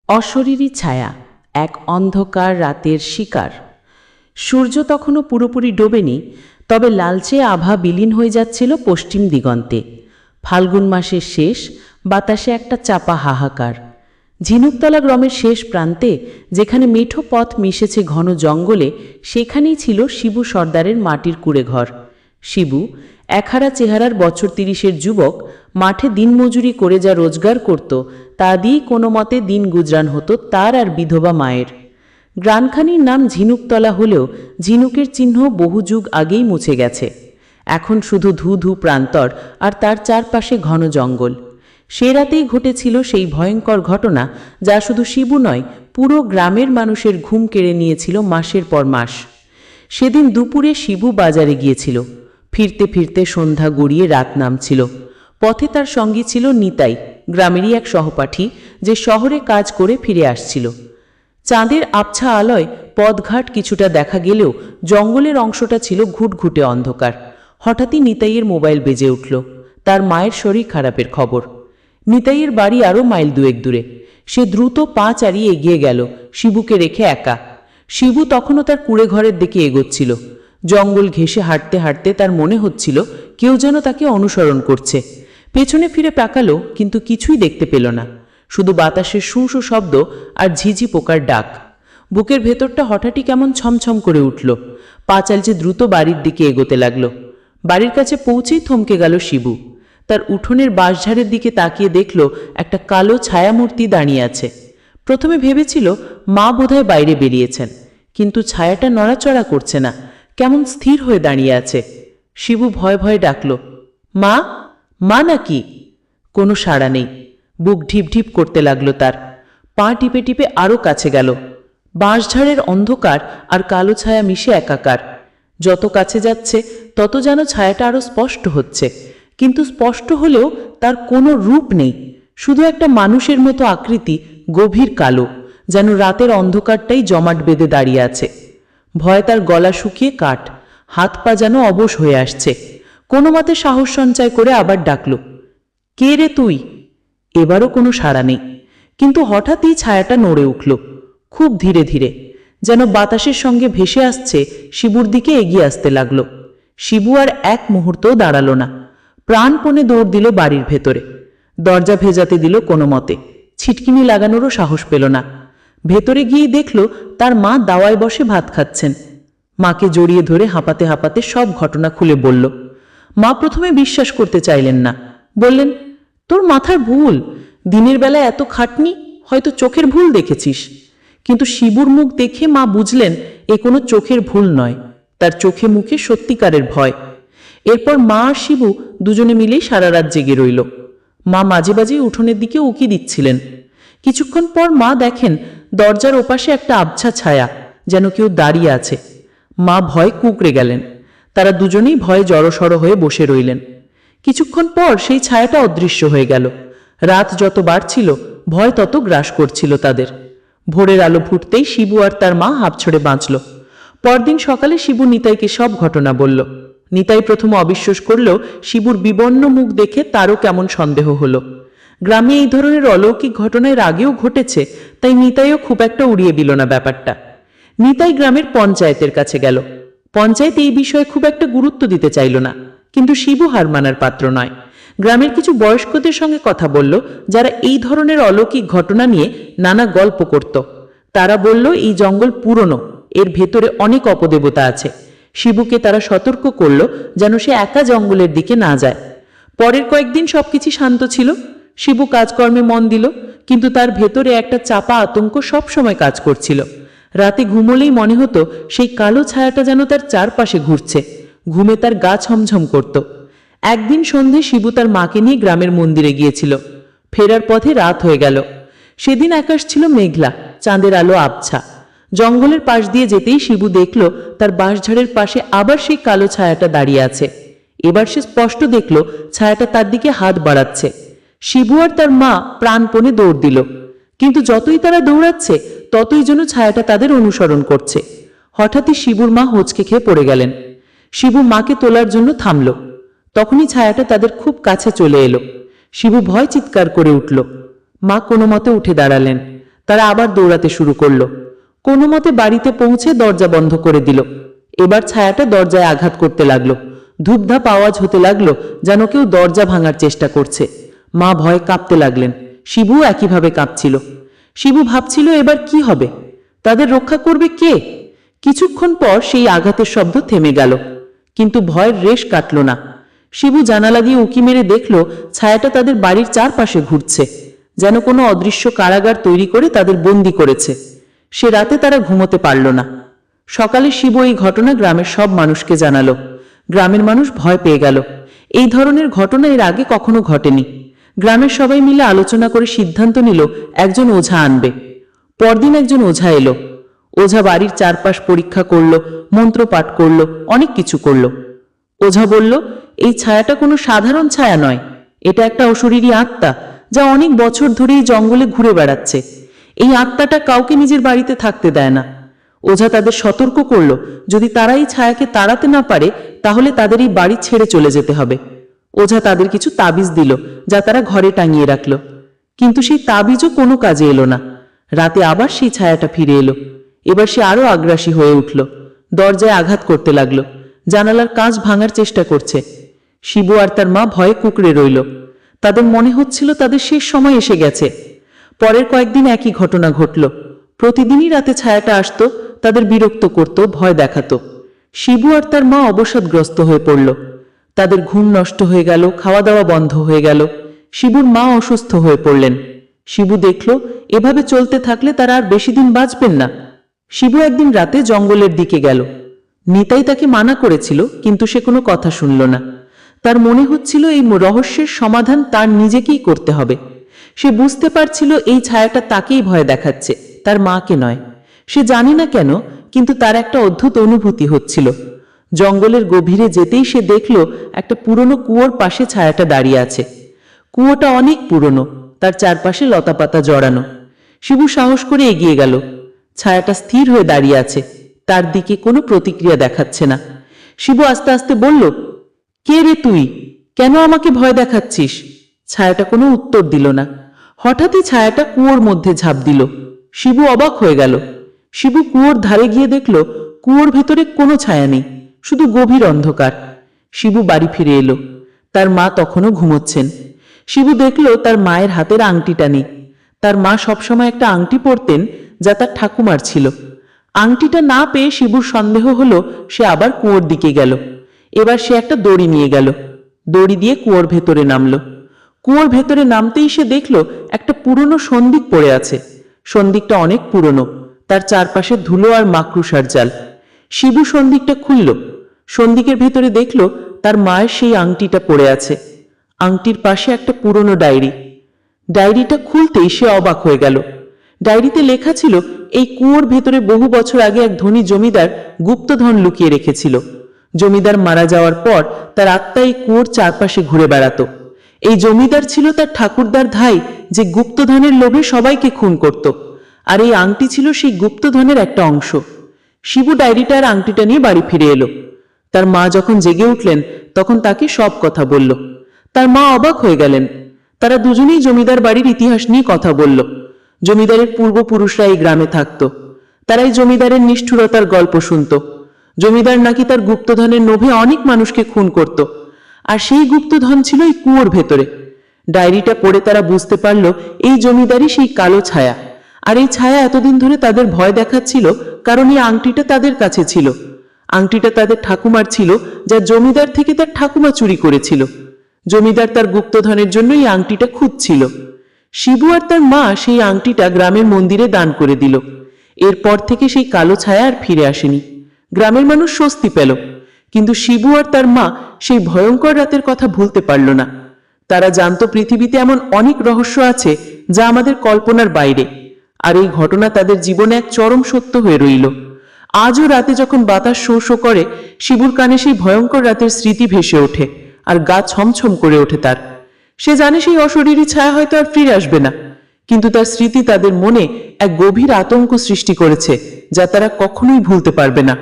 অশরীরী ছায়া, এক অন্ধকার রাতের শিকার। সূর্য তখনও পুরোপুরি ডোবেনি, তবে লালচে আভা বিলীন হয়ে যাচ্ছিল পশ্চিম দিগন্তে। ফাল্গুন মাসের শেষ, বাতাসে একটা চাপা হাহাকার। ঝিনুকতলা গ্রামের শেষ প্রান্তে, যেখানে মেঠো পথ মিশেছে ঘন জঙ্গলে, সেখানেই ছিল শিবু সর্দারের মাটির কুঁড়েঘর। শিবু, একহারা চেহারার বছর ৩০-এর যুবক, মাঠে দিনমজুরি করে যা রোজগার করত তা দিয়েই কোনো মতে দিন গুজরান হতো তার আর বিধবা মায়ের। গ্রামখানির নাম ঝিনুকতলা হলেও ঝিনুকের চিহ্ন বহু যুগ আগেই মুছে গেছে। এখন শুধু ধু ধু প্রান্তর আর তার চারপাশে ঘন জঙ্গল। সে রাতেই ঘটেছিল সেই ভয়ঙ্কর ঘটনা যা শুধু শিবু নয়, পুরো গ্রামের মানুষের ঘুম কেড়ে নিয়েছিল মাসের পর মাস। সেদিন দুপুরে শিবু বাজারে গিয়েছিল। ফিরতে ফিরতে সন্ধ্যা গড়িয়ে রাত নামছিল। পথে তার সঙ্গী ছিল নিতাই, গ্রামেরই এক সহপাঠী, যে শহরে কাজ করে ফিরে আসছিল। চাঁদের আবছা আলোয় পথঘাট কিছুটা দেখা গেলেও জঙ্গলের অংশটা ছিল ঘুটঘুটে অন্ধকার। হঠাৎই নিতাইয়ের মোবাইল বেজে উঠল। তার মায়ের শরীর খারাপের খবর। নিতাইয়ের বাড়ি আরও মাইল দুয়েক দূরে। সে দ্রুত পা চালিয়ে এগিয়ে গেল, শিবুকে রেখে একা। শিবু তখনও তার কুঁড়েঘরের দিকে এগোচ্ছিল। জঙ্গল ঘেঁষে হাঁটতে হাঁটতে তার মনে হচ্ছিল কেউ যেন তাকে অনুসরণ করছে। পেছনে ফিরে তাকালো, কিন্তু কিছুই দেখতে পেল না। শুধু বাতাসের শু শু শব্দ আর ঝিঝি পোকার ডাক। বুকের ভেতরটা হঠাৎই কেমন ছমছম করে উঠল। পা চালছে দ্রুত বাড়ির দিকে এগোতে লাগল। বাড়ির কাছে পৌঁছেই থমকে গেল শিবু। তার উঠোনের বাঁশঝাড়ের দিকে তাকিয়ে দেখল একটা কালো ছায়ামূর্তি দাঁড়িয়ে আছে। প্রথমে ভেবেছিল মা বোধহয় বাইরে বেরিয়েছেন, কিন্তু ছায়াটা নড়াচড়া করছে না, কেমন স্থির হয়ে দাঁড়িয়ে আছে। শিবু ভয়ে ভয়ে ডাকল, মা, মা নাকি? কোনো সাড়া নেই। বুক ঢিপ ঢিপ করতে লাগলো তার। পা টিপে টিপে আরও কাছে গেল। বাঁশঝাড়ের অন্ধকার আর কালো ছায়া মিশে একাকার। যত কাছে যাচ্ছে তত যেন ছায়াটা আরও স্পষ্ট হচ্ছে, কিন্তু স্পষ্ট হলেও তার কোনো রূপ নেই। শুধু একটা মানুষের মতো আকৃতি, গভীর কালো, যেন রাতের অন্ধকারটাই জমাট বেঁধে দাঁড়িয়ে আছে। ভয়ে তার গলা শুকিয়ে কাঠ, হাত পা যেন অবশ হয়ে আসছে। কোনো মতে সাহস সঞ্চয় করে আবার ডাকল, কে রে তুই? এবারও কোনো সাড়া নেই, কিন্তু হঠাৎই ছায়াটা নড়ে উঠল, খুব ধীরে ধীরে, যেন বাতাসের সঙ্গে ভেসে আসছে। শিবুর দিকে এগিয়ে আসতে লাগলো। শিবু আর এক মুহূর্তও দাঁড়ালো না। প্রাণপণে দৌড় দিল বাড়ির ভেতরে। দরজা ভেজাতে দিল কোনো মতে। ছিটকিনি লাগানোরও সাহস পেল না। ভেতরে গিয়েই দেখল তার মা দাওয়ায় বসে ভাত খাচ্ছেন। মাকে জড়িয়ে ধরে হাঁপাতে হাঁপাতে সব ঘটনা খুলে বলল। মা প্রথমে বিশ্বাস করতে চাইলেন না। বললেন, তোর মাথার ভুল। দিনের বেলা এত খাটনি, হয়তো চোখের ভুল দেখেছিস। কিন্তু শিবুর মুখ দেখে মা বুঝলেন এ কোনো চোখের ভুল নয়, তার চোখে মুখে সত্যিকারের ভয়। এরপর মা আর শিবু দুজনে মিলেই সারা রাত জেগে রইল। মা মাঝে মাঝে উঠোনের দিকে উকি দিচ্ছিলেন। কিছুক্ষণ পর মা দেখেন দরজার ওপাশে একটা আবছা ছায়া, যেন কেউ দাঁড়িয়ে আছে। মা ভয় কুঁকড়ে গেলেন। তারা দুজনেই ভয়ে জড়সড় হয়ে বসে রইলেন। কিছুক্ষণ পর সেই ছায়াটা অদৃশ্য হয়ে গেল। রাত যত বাড়ছিল ভয় তত গ্রাস করছিল তাদের। ভোরের আলো ফুটতেই শিবু আর তার মা হাঁপ ছেড়ে বাঁচল। পরদিন সকালে শিবু নিতাইকে সব ঘটনা বলল। নিতাই প্রথমে অবিশ্বাস করলেও শিবুর বিবর্ণ মুখ দেখে তারও কেমন সন্দেহ হলো। গ্রামে এই ধরনের অলৌকিক ঘটনার আগেও ঘটেছে, তাই নিতাইও খুব একটা উড়িয়ে দিল না ব্যাপারটা। নিতাই গ্রামের পঞ্চায়েতের কাছে গেল। পঞ্চায়েত এই বিষয়ে খুব একটা গুরুত্ব দিতে চাইল না, কিন্তু শিবু হার মানার পাত্র নয়। গ্রামের কিছু বয়স্কদের সঙ্গে কথা বলল, যারা এই ধরনের অলৌকিক ঘটনা নিয়ে নানা গল্প করত। তারা বলল এই জঙ্গল পুরনো, এর ভেতরে অনেক অপদেবতা আছে। শিবুকে তারা সতর্ক করল যেন সে একা জঙ্গলের দিকে না যায়। পরের কয়েকদিন সবকিছু শান্ত ছিল। শিবু কাজকর্মে মন দিল, কিন্তু তার ভেতরে একটা চাপা আতঙ্ক সবসময় কাজ করছিল। রাতে ঘুমোলেই মনে হতো সেই কালো ছায়াটা যেন তার চারপাশে ঘুরছে। ঘুমে তার গা ছমছম করত। একদিন সন্ধে শিবু তার মাকে নিয়ে গ্রামের মন্দিরে গিয়েছিল। ফেরার পথে রাত হয়ে গেল। সেদিন আকাশ ছিল মেঘলা, চাঁদের আলো আবছা। জঙ্গলের পাশ দিয়ে যেতেই শিবু দেখল তার বাঁশঝাড়ের পাশে আবার সেই কালো ছায়াটা দাঁড়িয়ে আছে। এবার সে স্পষ্ট দেখল ছায়াটা তার দিকে হাত বাড়াচ্ছে। শিবু আর তার মা প্রাণপণে দৌড় দিল, কিন্তু যতই তারা দৌড়াচ্ছে ততই যেন ছায়াটা তাদের অনুসরণ করছে। হঠাৎই শিবুর মা হোঁচকে খেয়ে পড়ে গেলেন। শিবু মাকে তোলার জন্য থামল। তখনই ছায়াটা তাদের খুব কাছে চলে এলো। শিবু ভয় চিৎকার করে উঠল। মা কোনো মতে উঠে দাঁড়ালেন। তারা আবার দৌড়াতে শুরু করলো। কোনো মতে বাড়িতে পৌঁছে দরজা বন্ধ করে দিল। এবার ছায়াটা দরজায় আঘাত করতে লাগলো। ধূপধাপ আওয়াজ হতে লাগলো, যেন কেউ দরজা ভাঙার চেষ্টা করছে। মা ভয়ে কাঁপতে লাগলেন। শিবু একইভাবে কাঁপছিল। শিবু ভাবছিল এবার কি হবে, তাদের রক্ষা করবে কে? কিছুক্ষণ পর সেই আঘাতের শব্দ থেমে গেল, কিন্তু ভয়ের রেশ কাটল না। শিবু জানালা দিয়ে উঁকি মেরে দেখল ছায়াটা তাদের বাড়ির চারপাশে ঘুরছে, যেন কোনো অদৃশ্য কারাগার তৈরি করে তাদের বন্দি করেছে। সে রাতে তারা ঘুমোতে পারল না। সকালে শিবু এই ঘটনা গ্রামের সব মানুষকে জানালো। গ্রামের মানুষ ভয় পেয়ে গেল। এই ধরনের ঘটনা এর আগে কখনো ঘটেনি। গ্রামের সবাই মিলে আলোচনা করে সিদ্ধান্ত নিল একজন ওঝা আনবে। পরদিন একজন ওঝা এলো। ওঝা বাড়ির চারপাশ পরীক্ষা করলো, মন্ত্র পাঠ করলো, অনেক কিছু করলো। ওঝা বলল, এই ছায়াটা কোনো সাধারণ ছায়া নয়, এটা একটা অশরীরী আত্মা, যা অনেক বছর ধরে এই জঙ্গলে ঘুরে বেড়াচ্ছে। এই আত্মাটা কাউকে নিজের বাড়িতে থাকতে দেয় না। ওঝা তাদের সতর্ক করল, যদি তারা এই ছায়াকে তাড়াতে না পারে তাহলে তাদের এই বাড়ি ছেড়ে চলে যেতে হবে। ওঝা তাদের কিছু তাবিজ দিল, যা তারা ঘরে টাঙিয়ে রাখল। কিন্তু সেই তাবিজও কোনো কাজে এলো না। রাতে আবার সেই ছায়াটা ফিরে এলো। এবার সে আরো আগ্রাসী হয়ে উঠল। দরজায় আঘাত করতে লাগলো, জানালার কাঁচ ভাঙার চেষ্টা করছে। শিবু আর তার মা ভয়ে কুঁকড়ে রইল। তাদের মনে হচ্ছিল তাদের শেষ সময় এসে গেছে। পরের কয়েকদিন একই ঘটনা ঘটল। প্রতিদিনই রাতে ছায়াটা আসতো, তাদের বিরক্ত করত, ভয় দেখাতো। শিবু আর তার মা অবসাদগ্রস্ত হয়ে পড়ল। তাদের ঘুম নষ্ট হয়ে গেল, খাওয়া দাওয়া বন্ধ হয়ে গেল। শিবুর মা অসুস্থ হয়ে পড়লেন। শিবু দেখল এভাবে চলতে থাকলে তারা আর বেশি দিন বাঁচবেন না। শিবু একদিন রাতে জঙ্গলের দিকে গেল। নিতাই তাকে মানা করেছিল, কিন্তু সে কোনো কথা শুনল না। তার মনে হচ্ছিল এই রহস্যের সমাধান তার নিজেকেই করতে হবে। সে বুঝতে পারছিল এই ছায়াটা তাকেই ভয় দেখাচ্ছে, তার মাকে নয়। সে জানে না কেন, কিন্তু তার একটা অদ্ভুত অনুভূতি হচ্ছিল। জঙ্গলের গভীরে যেতেই সে দেখল একটা পুরনো কুয়োর পাশে ছায়াটা দাঁড়িয়ে আছে। কুয়োটা অনেক পুরনো, তার চারপাশে লতাপাতা জড়ানো। শিবু সাহস করে এগিয়ে গেল। ছায়াটা স্থির হয়ে দাঁড়িয়ে আছে, তার দিকে কোনো প্রতিক্রিয়া দেখাচ্ছে না। শিবু আস্তে আস্তে বলল, কে রে তুই? কেন আমাকে ভয় দেখাচ্ছিস? ছায়াটা কোনো উত্তর দিল না। হঠাৎই ছায়াটা কুয়োর মধ্যে ঝাঁপ দিল। শিবু অবাক হয়ে গেল। শিবু কুয়োর ধারে গিয়ে দেখল কুয়োর ভেতরে কোনো ছায়া নেই, শুধু গভীর অন্ধকার। শিবু বাড়ি ফিরে এলো। তার মা তখনও ঘুমোচ্ছেন। শিবু দেখল তার মায়ের হাতের আংটিটা নেই। তার মা সবসময় একটা আংটি পরতেন, যা তার ঠাকুমার ছিল। আংটিটা না পেয়ে শিবুর সন্দেহ হলো। সে আবার কুয়োর দিকে গেল। এবার সে একটা দড়ি নিয়ে গেল। দড়ি দিয়ে কুয়োর ভেতরে নামলো। কুয়োর ভেতরে নামতেই সে দেখল একটা পুরনো সন্দিক পড়ে আছে। সন্দিকটা অনেক পুরনো, তার চারপাশে ধুলো আর মাকড়সার জাল। শিবু সন্দিকটা খুলল। সন্দিকের ভেতরে দেখল তার মায়ের সেই আংটিটা পড়ে আছে। আংটির পাশে একটা পুরনো ডায়েরি। ডায়েরিটা খুলতেই সে অবাক হয়ে গেল। ডায়েরিতে লেখা ছিল, এই কুয়োর ভেতরে বহু বছর আগে এক ধনী জমিদার গুপ্তধন লুকিয়ে রেখেছিল। জমিদার মারা যাওয়ার পর তার আত্মা এই কুয়োর চারপাশে ঘুরে বেড়াতো। এই জমিদার ছিল তার ঠাকুরদার ধাই, যে গুপ্তধনের লোভে সবাইকে খুন করত। আর এই আংটি ছিল সেই গুপ্তধনের একটা অংশ। শিবু ডায়েরিটার আংটিটা নিয়ে বাড়ি ফিরে এলো। তার মা যখন জেগে উঠলেন তখন তাকে সব কথা বলল। তার মা অবাক হয়ে গেলেন। তারা দুজনেই জমিদার বাড়ির ইতিহাস নিয়ে কথা বলল। জমিদারের পূর্বপুরুষরা এই গ্রামে থাকত। তারা এই জমিদারের নিষ্ঠুরতার গল্প শুনত। জমিদার নাকি তার গুপ্তধনের লোভে অনেক মানুষকে খুন করত, আর সেই গুপ্তধন ছিল এই কুয়োর ভেতরে। ডায়েরিটা পড়ে তারা বুঝতে পারল এই জমিদারই সেই কালো ছায়া। আর এই ছায়া এতদিন ধরে তাদের ভয় দেখাচ্ছিল, কারণ এই আংটিটা তাদের কাছে ছিল। আংটিটা তাদের ঠাকুমার ছিল, যা জমিদার থেকে তার ঠাকুমা চুরি করেছিল। জমিদার তার গুপ্তধনের জন্য এই আংটিটা খুঁজছিল। শিবু আর তার মা সেই আংটিটা গ্রামের মন্দিরে দান করে দিল। এরপর থেকে সেই কালো ছায়া আর ফিরে আসেনি। গ্রামের মানুষ স্বস্তি পেল, কিন্তু শিবু আর তার মা সেই ভয়ঙ্কর রাতের কথা ভুলতে পারল না। তারা জানতো পৃথিবীতে এমন অনেক রহস্য আছে যা আমাদের কল্পনার বাইরে, আর এই ঘটনা তাদের জীবনে এক চরম সত্য হয়ে রইল। আজও রাতে যখন বাতাস শো শো করে, শিবুর কানে সেই ভয়ঙ্কর রাতের স্মৃতি ভেসে ওঠে, আর গা ছমছম করে ওঠে তার। সে জানে সেই অশরীরী ছায়া হয়তো আর ফিরে আসবে না, কিন্তু তার স্মৃতি তাদের মনে এক গভীর আতঙ্ক সৃষ্টি করেছে, যা তারা কখনোই ভুলতে পারবে না।